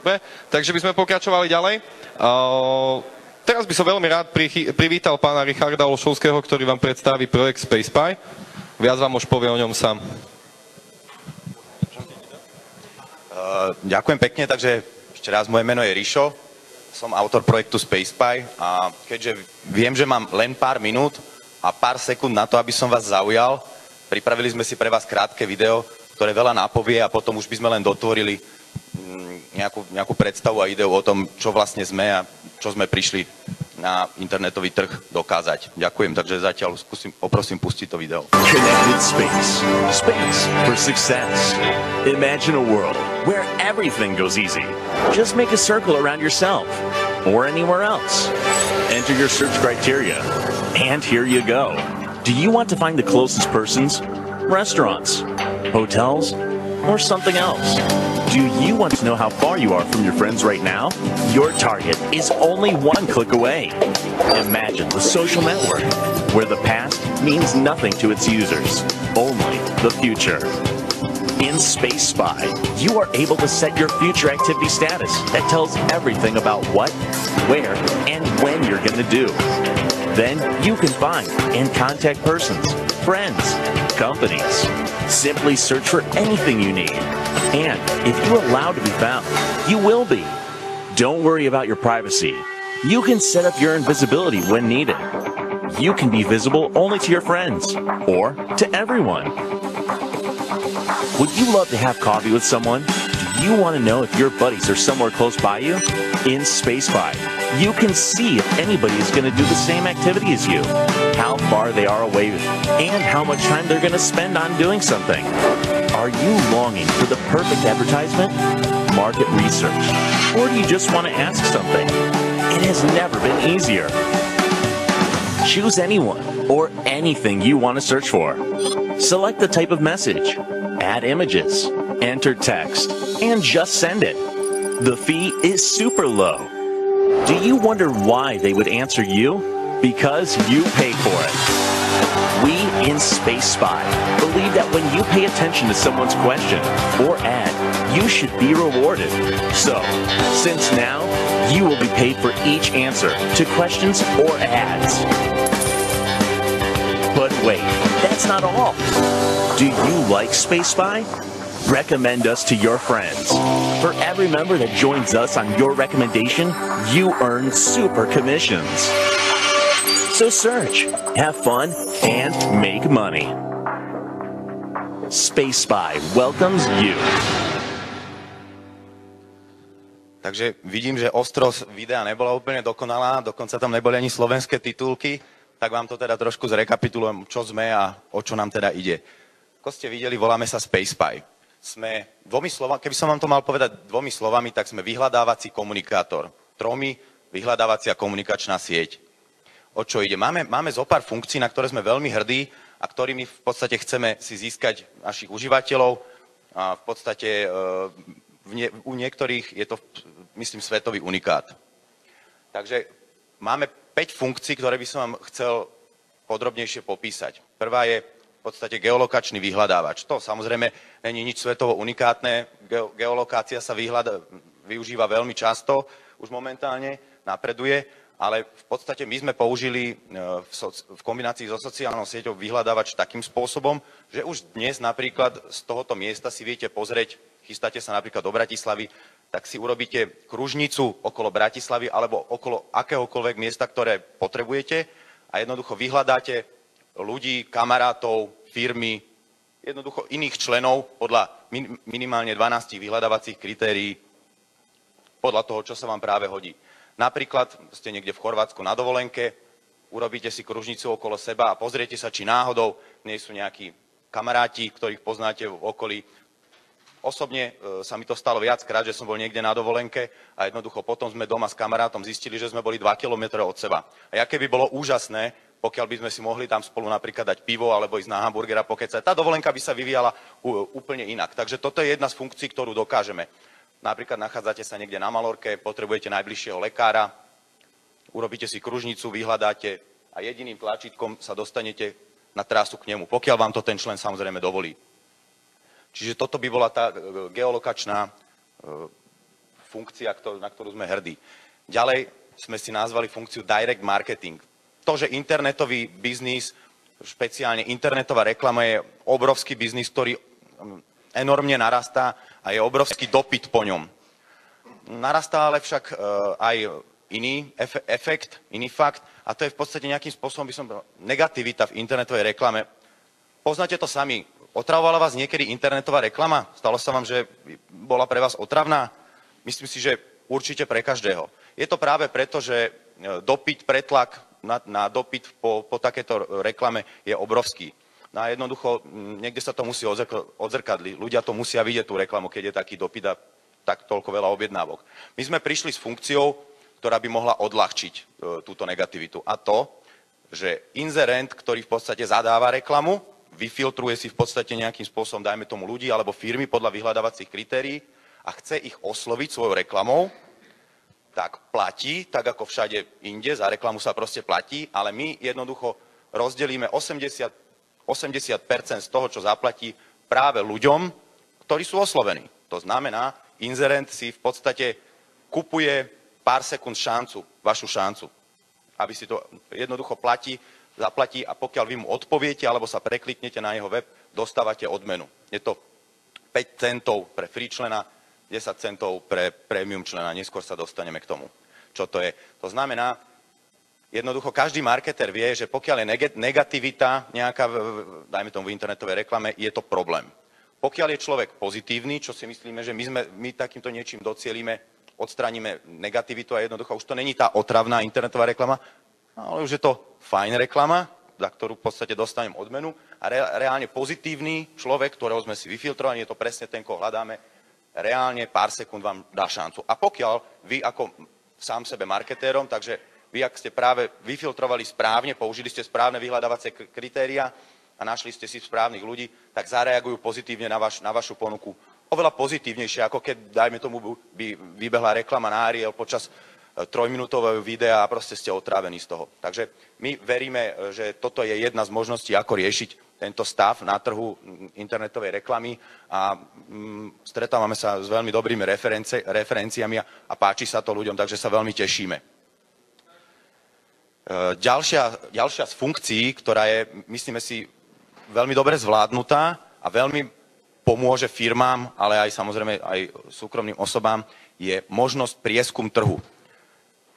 Dobre, takže by sme pokračovali ďalej. Teraz by som veľmi rád privítal pána Richarda Olšovského, ktorý vám predstaví projekt SpacePy. Viac vám už povie o ňom sám. Ďakujem pekne, takže ešte raz, moje meno je Rišo, som autor projektu SpacePy a keďže viem, že mám len pár minút a pár sekúnd na to, aby som vás zaujal, pripravili sme si pre vás krátke video, ktoré veľa napovie a potom už by sme len dotvorili nejakú predstavu a ideu o tom, čo vlastne sme a čo sme prišli na internetový trh dokázať. Ďakujem, takže zatiaľ poprosím pustiť to video. Connected space. Space for success. Imagine a world where everything goes easy. Just make a circle around yourself or anywhere else. Enter your search criteria. And here you go. Do you want to find the closest persons, restaurants, hotels, or something else? Do you want to know how far you are from your friends right now? Your target is only one click away. Imagine the social network, where the past means nothing to its users, only the future. In SpaceSpy, you are able to set your future activity status that tells everything about what, where, and when you're going to do. Then you can find and contact persons, friends, companies. Simply search for anything you need. And if you allow to be found, you will be. Don't worry about your privacy. You can set up your invisibility when needed. You can be visible only to your friends or to everyone. Would you love to have coffee with someone? Do you want to know if your buddies are somewhere close by you? In SpacePy, you can see if anybody is going to do the same activity as you, how far they are away, and how much time they're going to spend on doing something. Are you longing for the perfect advertisement, market research, or do you just want to ask something? It has never been easier. Choose anyone or anything you want to search for. Select the type of message, add images, enter text, and just send it. The fee is super low. Do you wonder why they would answer you? Because you paid for it. We in SpaceSpy believe that when you pay attention to someone's question or ad, you should be rewarded. So, since now, you will be paid for each answer to questions or ads. But wait, that's not all. Do you like SpaceSpy? Recommend us to your friends. For every member that joins us on your recommendation, you earn super commissions. So search, have fun, and make money. SpaceSpy welcomes you. Takže vidím, že ostrosť videa nebola úplne dokonalá, dokonca tam neboli ani slovenské titulky, tak vám to teda trošku zrekapitulujem, čo sme a o čo nám teda ide. Ako ste videli, voláme sa SpacePy. Sme dvomi slovami, keby som vám to mal povedať dvomi slovami, tak sme vyhľadávací komunikátor. Tromi vyhľadávacia komunikačná sieť. O čo ide? Máme zo pár funkcií, na ktoré sme veľmi hrdí a ktorými v podstate chceme si získať našich užívateľov. A v podstate u niektorých je to, myslím, svetový unikát. Takže máme 5 funkcií, ktoré by som vám chcel podrobnejšie popísať. Prvá je v podstate geolokačný vyhľadávač. To samozrejme není nič svetovo unikátne. Geolokácia sa využíva veľmi často, už momentálne napreduje, ale v podstate my sme použili v kombinácii so sociálnou sieťou vyhľadávač takým spôsobom, že už dnes napríklad z tohoto miesta si viete pozrieť, chystáte sa napríklad do Bratislavy, tak si urobíte kružnicu okolo Bratislavy alebo okolo akéhokoľvek miesta, ktoré potrebujete a jednoducho vyhľadáte ľudí, kamarátov, firmy, jednoducho iných členov podľa minimálne 12 vyhľadávacích kritérií podľa toho, čo sa vám práve hodí. Napríklad ste niekde v Chorvátsku na dovolenke, urobíte si kružnicu okolo seba a pozriete sa, či náhodou nie sú nejakí kamaráti, ktorých poznáte v okolí. Osobne sa mi to stalo viackrát, že som bol niekde na dovolenke a jednoducho potom sme doma s kamarátom zistili, že sme boli 2 kilometre od seba. A aké by bolo úžasné, pokiaľ by sme si mohli tam spolu napríklad dať pivo alebo ísť na hamburgera pokecať. Tá dovolenka by sa vyvíjala úplne inak. Takže toto je jedna z funkcií, ktorú dokážeme. Napríklad nachádzate sa niekde na Malorke, potrebujete najbližšieho lekára, urobíte si kružnicu, vyhľadáte a jediným tlačítkom sa dostanete na trasu k nemu, pokiaľ vám to ten člen samozrejme dovolí. Čiže toto by bola tá geolokačná funkcia, na ktorú sme hrdí. Ďalej sme si nazvali funkciu direct marketing. To, že internetový biznis, špeciálne internetová reklama je obrovský biznis, ktorý enormne narastá a je obrovský dopyt po ňom. Narastá ale však aj iný efekt, iný fakt, a to je v podstate nejakým spôsobom, negativita v internetovej reklame. Poznáte to sami. Otravovala vás niekedy internetová reklama? Stalo sa vám, že bola pre vás otravná? Myslím si, že určite pre každého. Je to práve preto, že dopyt, pretlak na dopyt po takéto reklame je obrovský. No a jednoducho, niekde sa to musí odzrkadliť. Ľudia to musia vidieť, tú reklamu, keď je taký dopyt a tak toľko veľa objednávok. My sme prišli s funkciou, ktorá by mohla odľahčiť túto negativitu. A to, že inzerent, ktorý v podstate zadáva reklamu, vyfiltruje si v podstate nejakým spôsobom, dajme tomu ľudí alebo firmy podľa vyhľadávacích kritérií a chce ich osloviť svojou reklamou, tak platí, tak ako všade inde, za reklamu sa proste platí, ale my jednoducho rozdelíme 80% z toho, čo zaplatí práve ľuďom, ktorí sú oslovení. To znamená, inzerent si v podstate kupuje pár sekúnd šancu, vašu šancu, aby si to jednoducho zaplatí a pokiaľ vy mu odpoviete alebo sa prekliknete na jeho web, dostávate odmenu. Je to 5 centov pre free člena, 10 centov pre premium člena. Neskôr sa dostaneme k tomu, čo to je. To znamená, jednoducho každý marketer vie, že pokiaľ je negativita nejaká, dajme tomu v internetovej reklame, je to problém. Pokiaľ je človek pozitívny, čo si myslíme, že my takýmto niečím docielíme, odstraníme negativitu a jednoducho už to není tá otravná internetová reklama, ale už je to fajn reklama, za ktorú v podstate dostanem odmenu a reálne pozitívny človek, ktorého sme si vyfiltrovali, je to presne ten, koho hľadáme, reálne pár sekúnd vám dá šancu. A pokiaľ vy ako sám sebe marketérom, takže vy, ak ste práve vyfiltrovali správne, použili ste správne vyhľadávacie kritéria a našli ste si správnych ľudí, tak zareagujú pozitívne na vašu ponuku. Oveľa pozitívnejšie, ako keď, dajme tomu, by vybehla reklama na Ariel počas 3-minútového videa a proste ste otrávení z toho. Takže my veríme, že toto je jedna z možností, ako riešiť tento stav na trhu internetovej reklamy a stretávame sa s veľmi dobrými referenciami a páči sa to ľuďom, takže sa veľmi tešíme. Ďalšia z funkcií, ktorá je, myslíme si, veľmi dobre zvládnutá a veľmi pomôže firmám, ale aj samozrejme aj súkromným osobám, je možnosť prieskum trhu.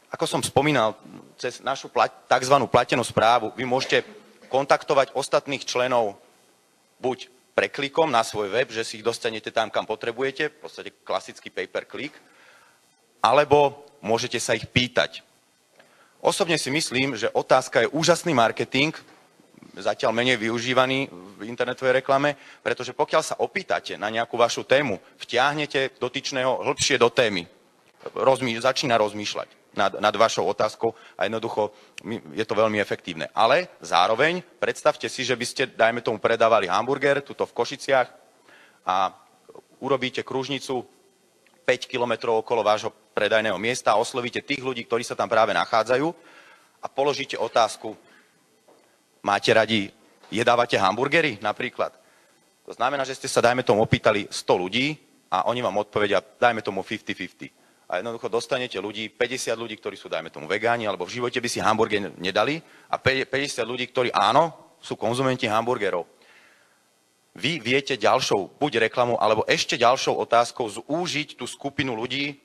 Ako som spomínal, cez našu tzv. Platenú správu vy môžete kontaktovať ostatných členov buď preklikom na svoj web, že si ich dostanete tam, kam potrebujete, v podstate klasický pay-per-click, alebo môžete sa ich pýtať. Osobne si myslím, že otázka je úžasný marketing, zatiaľ menej využívaný v internetovej reklame, pretože pokiaľ sa opýtate na nejakú vašu tému, vtiahnete dotyčného hĺbšie do témy, začína rozmýšľať nad vašou otázkou a jednoducho je to veľmi efektívne. Ale zároveň predstavte si, že by ste, dajme tomu, predávali hamburger tuto v Košiciach a urobíte kružnicu 5 kilometrov okolo vášho predajného miesta a oslovíte tých ľudí, ktorí sa tam práve nachádzajú a položíte otázku: máte radi, jedávate hamburgery napríklad? To znamená, že ste sa, dajme tomu, opýtali 100 ľudí a oni vám odpovedia, dajme tomu 50-50. A jednoducho dostanete ľudí, 50 ľudí, ktorí sú, dajme tomu, vegáni, alebo v živote by si hamburger nedali, a 50 ľudí, ktorí áno, sú konzumenti hamburgerov. Vy viete ďalšou, buď reklamou, alebo ešte ďalšou otázkou zúžiť tú skupinu ľudí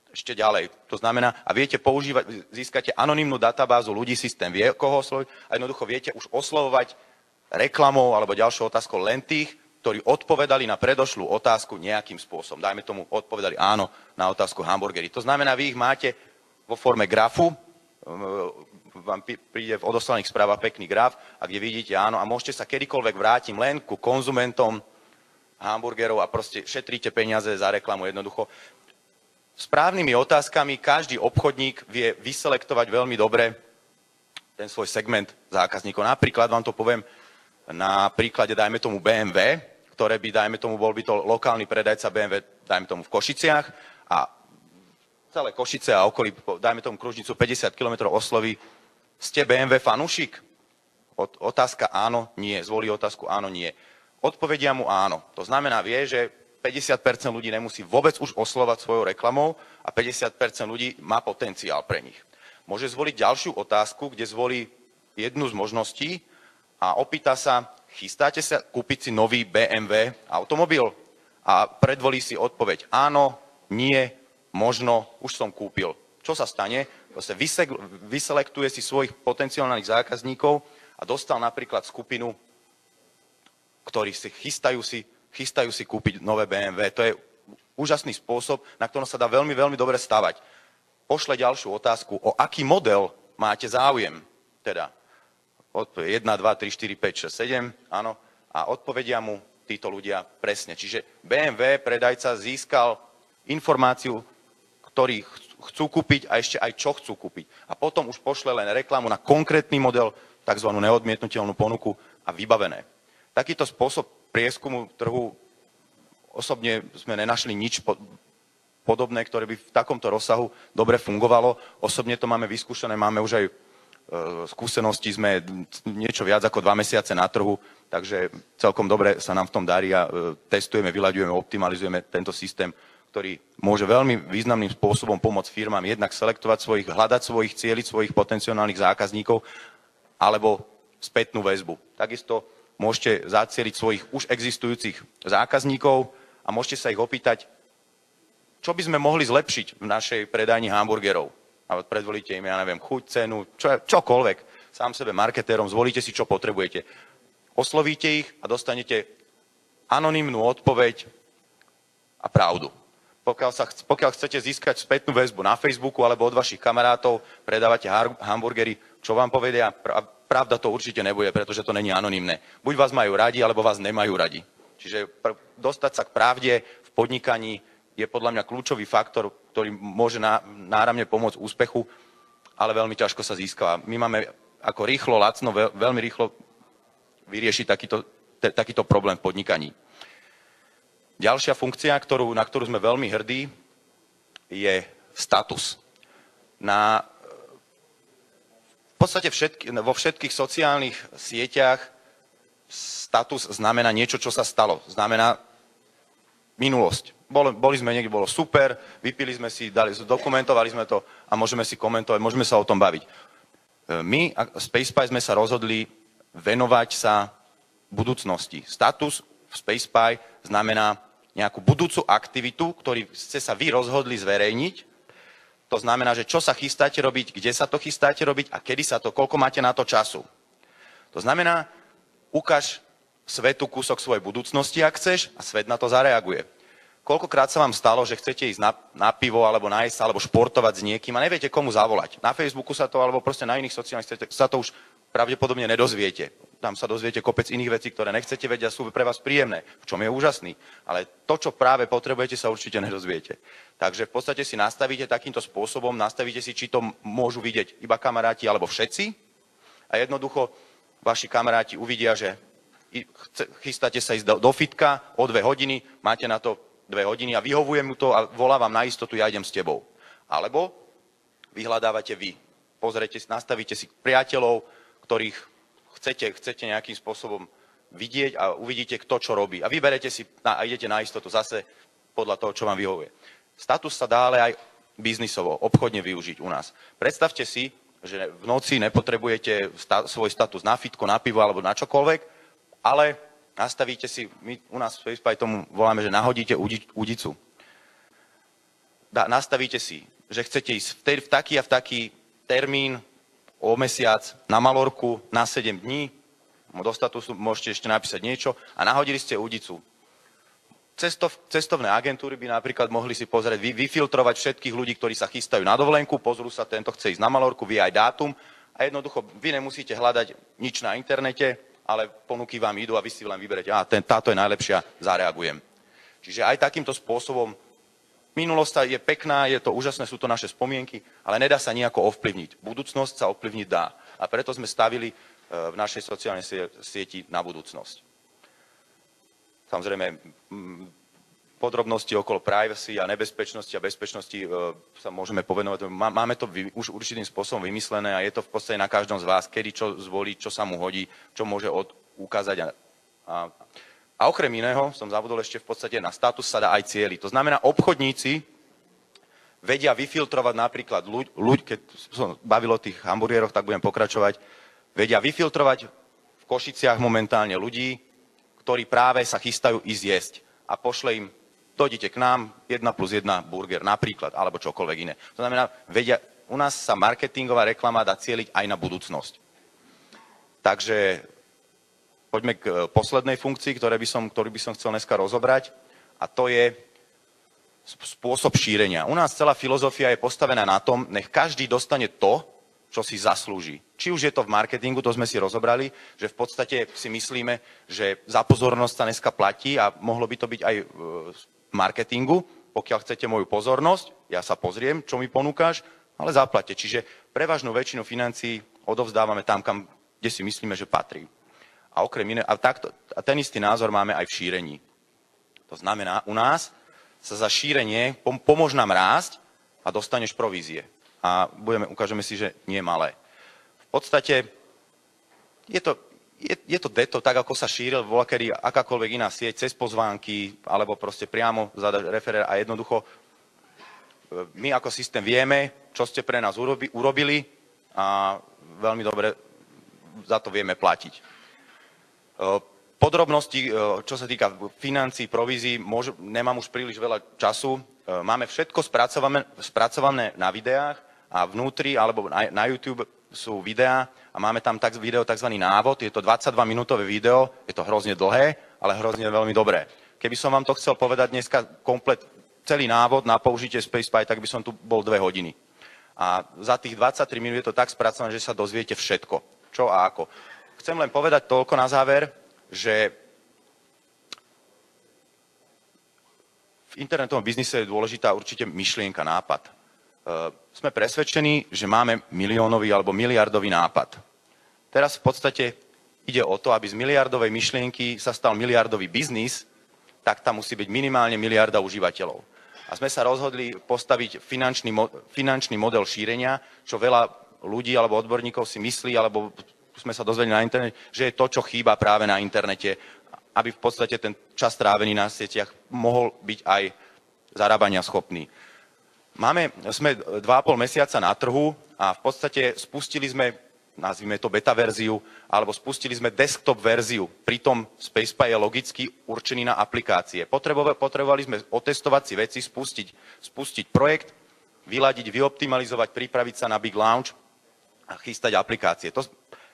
ešte ďalej. To znamená, a viete používať, získate anonymnú databázu ľudí, systém vie, koho osloviť, a jednoducho viete už oslovovať reklamou alebo ďalšou otázkou len tých, ktorí odpovedali na predošlú otázku nejakým spôsobom. Dajme tomu, odpovedali áno na otázku hamburgery. To znamená, vy ich máte vo forme grafu, vám príde v odoslaných správach pekný graf, a kde vidíte áno, a môžete sa kedykoľvek vrátiť len ku konzumentom hamburgerov a proste šetríte peniaze za reklamu jednoducho. Správnymi otázkami každý obchodník vie vyselektovať veľmi dobre ten svoj segment zákazníkov. Napríklad vám to poviem na príklade, dajme tomu, BMW, ktoré by, dajme tomu, bol by to lokálny predajca BMW, dajme tomu, v Košiciach, a celé Košice a okolí, dajme tomu kružnicu 50 km osloví: ste BMW fanúšik? Otázka áno, nie. Zvolí otázku áno, nie. Odpovedia mu áno. To znamená, vie, že 50% ľudí nemusí vôbec už oslovať svojou reklamou a 50% ľudí má potenciál pre nich. Môže zvoliť ďalšiu otázku, kde zvolí jednu z možností a opýta sa, chystáte sa kúpiť si nový BMW automobil? A predvolí si odpoveď áno, nie, možno, už som kúpil. Čo sa stane? Proste vyselektuje si svojich potenciálnych zákazníkov a dostal napríklad skupinu, ktorí si chystajú si kúpiť nové BMW. To je úžasný spôsob, na ktorom sa dá veľmi, veľmi dobre stavať. Pošle ďalšiu otázku, o aký model máte záujem. Teda 1, 2, 3, 4, 5, 6, 7, áno, a odpovedia mu títo ľudia presne. Čiže BMW predajca získal informáciu, ktorý chcú kúpiť a ešte aj čo chcú kúpiť. A potom už pošle len reklamu na konkrétny model, tzv. Neodmietnuteľnú ponuku a vybavené. Takýto spôsob prieskumu trhu osobne sme nenašli nič podobné, ktoré by v takomto rozsahu dobre fungovalo. Osobne to máme vyskúšané, máme už aj skúsenosti, sme niečo viac ako 2 mesiace na trhu, takže celkom dobre sa nám v tom darí a testujeme, vyľaďujeme, optimalizujeme tento systém, ktorý môže veľmi významným spôsobom pomôcť firmám jednak selektovať hľadať svojich, cieliť svojich potenciálnych zákazníkov alebo spätnú väzbu. Takisto môžete zacieliť svojich už existujúcich zákazníkov a môžete sa ich opýtať, čo by sme mohli zlepšiť v našej predajni hamburgerov. A predvolíte im, ja neviem, chuť, cenu, čokoľvek. Sám sebe marketérom, zvolíte si, čo potrebujete. Oslovíte ich a dostanete anonymnú odpoveď a pravdu. Pokiaľ chcete získať spätnú väzbu na Facebooku alebo od vašich kamarátov, predávate hamburgery, čo vám povedia, pravda to určite nebude, pretože to není anonymné. Buď vás majú radi, alebo vás nemajú radi. Čiže dostať sa k pravde v podnikaní je podľa mňa kľúčový faktor, ktorý môže náramne pomôcť úspechu, ale veľmi ťažko sa získava. My máme ako rýchlo, lacno, veľmi rýchlo vyriešiť takýto problém v podnikaní. Ďalšia funkcia, na ktorú sme veľmi hrdí, je status. V podstate vo všetkých sociálnych sieťach status znamená niečo, čo sa stalo. Znamená minulosť. Boli sme niekde, bolo super, vypili sme si, dokumentovali sme to a môžeme si komentovať, môžeme sa o tom baviť. My, SpacePy, sme sa rozhodli venovať sa budúcnosti. Status v SpacePy znamená nejakú budúcu aktivitu, ktorú ste sa vy rozhodli zverejniť. To znamená, že čo sa chystáte robiť, kde sa to chystáte robiť a kedy sa to, koľko máte na to času. To znamená, ukáž svetu kúsok svojej budúcnosti, ak chceš, a svet na to zareaguje. Koľkokrát sa vám stalo, že chcete ísť na pivo, alebo nájsť sa, alebo športovať s niekým a neviete, komu zavolať. Na Facebooku sa to, alebo proste na iných sociálnych sieťach sa to už pravdepodobne nedozviete. Tam sa dozviete kopec iných vecí, ktoré nechcete vedieť a sú pre vás príjemné, v čom je úžasný. Ale to, čo práve potrebujete, sa určite nedozviete. Takže v podstate si nastavíte takýmto spôsobom, nastavíte si, či to môžu vidieť iba kamaráti alebo všetci. A jednoducho vaši kamaráti uvidia, že chystáte sa ísť do fitka o 2 hodiny, máte na to 2 hodiny a vyhovuje mu to a volá vám na istotu, ja idem s tebou. Alebo vyhľadávate vy. Nastavíte si priateľov, ktorých chcete nejakým spôsobom vidieť a uvidíte, kto čo robí. A vyberete si a idete na istotu zase podľa toho, čo vám vyhovuje. Status sa dá ale aj biznisovo, obchodne využiť u nás. Predstavte si, že v noci nepotrebujete svoj status na fitko, na pivo alebo na čokoľvek, ale nastavíte si, my u nás v SpacePy tomu voláme, že nahodíte udicu. Nastavíte si, že chcete ísť v taký a v taký termín o mesiac na Malorku na 7 dní, do statusu môžete ešte napísať niečo a nahodili ste udicu. Cestovné agentúry by napríklad mohli si pozrieť, vyfiltrovať všetkých ľudí, ktorí sa chystajú na dovolenku, pozrú sa, tento chce ísť na Malorku, vie aj dátum a jednoducho vy nemusíte hľadať nič na internete, ale ponuky vám idú a vy si len vyberete, táto je najlepšia, zareagujem. Čiže aj takýmto spôsobom minulosť je pekná, je to úžasné, sú to naše spomienky, ale nedá sa nejako ovplyvniť. Budúcnosť sa ovplyvniť dá. A preto sme stavili v našej sociálnej sieti na budúcnosť. Samozrejme, podrobnosti okolo privacy a nebezpečnosti a bezpečnosti sa môžeme povenovať. Máme to už určitým spôsobom vymyslené a je to v podstate na každom z vás, kedy čo zvolí, čo sa mu hodí, čo môže ukázať a A okrem iného, som zabudol ešte v podstate, na status sa dá aj cieliť. To znamená, obchodníci vedia vyfiltrovať napríklad ľuď, keď som bavil o tých hamburgeroch, tak budem pokračovať, vedia vyfiltrovať v Košiciach momentálne ľudí, ktorí práve sa chystajú ísť jesť. A pošle im, dojdite k nám, 1+1 burger napríklad, alebo čokoľvek iné. To znamená, vedia, u nás sa marketingová reklama dá cieliť aj na budúcnosť. Takže poďme k poslednej funkcii, ktorú by som chcel dneska rozobrať, a to je spôsob šírenia. U nás celá filozofia je postavená na tom, nech každý dostane to, čo si zaslúži. Či už je to v marketingu, to sme si rozobrali, že v podstate si myslíme, že za pozornosť sa dneska platí a mohlo by to byť aj v marketingu. Pokiaľ chcete moju pozornosť, ja sa pozriem, čo mi ponúkaš, ale zaplate. Čiže prevažnú väčšinu financií odovzdávame tam, kde si myslíme, že patrí. A okrem iné, a ten istý názor máme aj v šírení. To znamená, u nás sa za šírenie pomôž nám rásť a dostaneš provízie. A ukážeme si, že nie je malé. V podstate je to deto, tak ako sa šíril voľakedy akákoľvek iná sieť, cez pozvánky, alebo proste priamo zadať referér a jednoducho my ako systém vieme, čo ste pre nás urobili a veľmi dobre za to vieme platiť. Podrobnosti, čo sa týka financií, provízií, nemám už príliš veľa času. Máme všetko spracované na videách a vnútri alebo na YouTube sú videá a máme tam video tzv. Návod. Je to 22-minútové video, je to hrozne dlhé, ale hrozne veľmi dobré. Keby som vám to chcel povedať dneska komplet, celý návod na použitie SpacePy, tak by som tu bol 2 hodiny. A za tých 23 minút je to tak spracované, že sa dozviete všetko, čo a ako. Chcem len povedať toľko na záver, že v internetovom biznise je dôležitá určite myšlienka, nápad. Sme presvedčení, že máme miliónový alebo miliardový nápad. Teraz v podstate ide o to, aby z miliardovej myšlienky sa stal miliardový biznis, tak tam musí byť minimálne miliarda užívateľov. A sme sa rozhodli postaviť finančný model šírenia, čo veľa ľudí alebo odborníkov si myslí, alebo sme sa dozvedeli na internete, že je to, čo chýba práve na internete, aby v podstate ten čas strávený na sieťach mohol byť aj zarábania schopný. Sme 2,5 mesiaca na trhu a v podstate spustili sme, nazvime to beta verziu, alebo spustili sme desktop verziu. Pritom SpacePy je logicky určený na aplikácie. Potrebovali sme otestovať si veci, spustiť projekt, vyladiť, vyoptimalizovať, pripraviť sa na Big Launch a chystať aplikácie.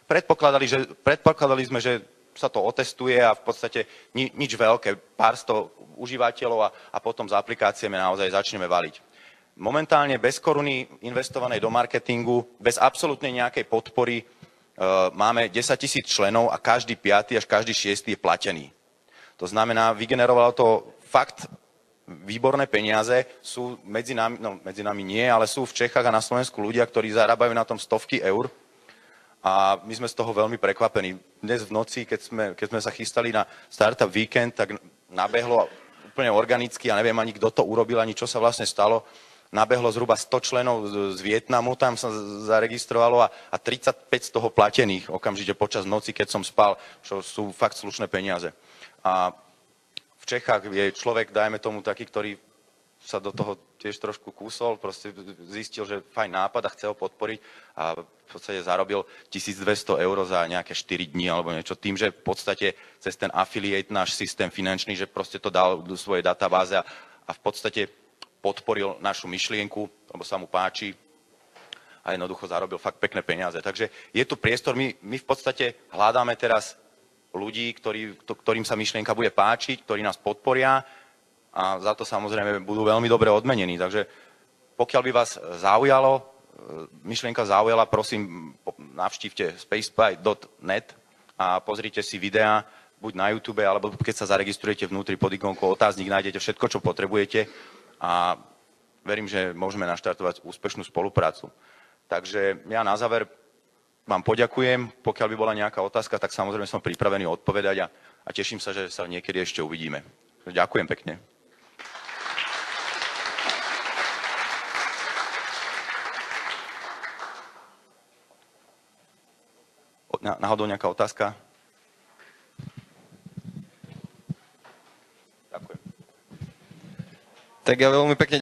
Predpokladali sme, že sa to otestuje a v podstate nič veľké, pár sto užívateľov a potom s aplikáciami naozaj začneme valiť. Momentálne bez koruny investovanej do marketingu, bez absolútnej nejakej podpory máme 10 000 členov a každý 5. až každý 6. je platený. To znamená, vygenerovalo to fakt výborné peniaze, sú medzi nami nie, ale sú v Čechách a na Slovensku ľudia, ktorí zarábajú na tom stovky eur. A my sme z toho veľmi prekvapení. Dnes v noci, keď sme sa chystali na Startup Weekend, tak nabehlo úplne organicky, a neviem ani kto to urobil, ani čo sa vlastne stalo. Nabehlo zhruba 100 členov z Vietnamu, tam sa zaregistrovalo a 35 z toho platených okamžite počas noci, keď som spal, čo sú fakt slušné peniaze. A v Čechách je človek, dajme tomu taký, ktorý sa do toho tiež trošku kúsol, proste zistil, že fajn nápad a chce ho podporiť a v podstate zarobil 1200 eur za nejaké 4 dní alebo niečo, tým, že v podstate cez ten affiliate náš systém finančný, že proste to dal do svojej databáze a v podstate podporil našu myšlienku, lebo sa mu páči a jednoducho zarobil fakt pekné peniaze. Takže je tu priestor, my v podstate hľadáme teraz ľudí, ktorým sa myšlienka bude páčiť, ktorí nás podporia a za to samozrejme budú veľmi dobre odmenení. Takže pokiaľ by vás myšlienka zaujala, prosím, navštívte spacepy.net a pozrite si videá buď na YouTube, alebo keď sa zaregistrujete vnútri pod ikonkou otáznik, nájdete všetko, čo potrebujete a verím, že môžeme naštartovať úspešnú spoluprácu. Takže ja na záver vám poďakujem. Pokiaľ by bola nejaká otázka, tak samozrejme som pripravený odpovedať a teším sa, že sa niekedy ešte uvidíme. Ďakujem pekne. Náhodou nejaká otázka? Tak ja veľmi pekne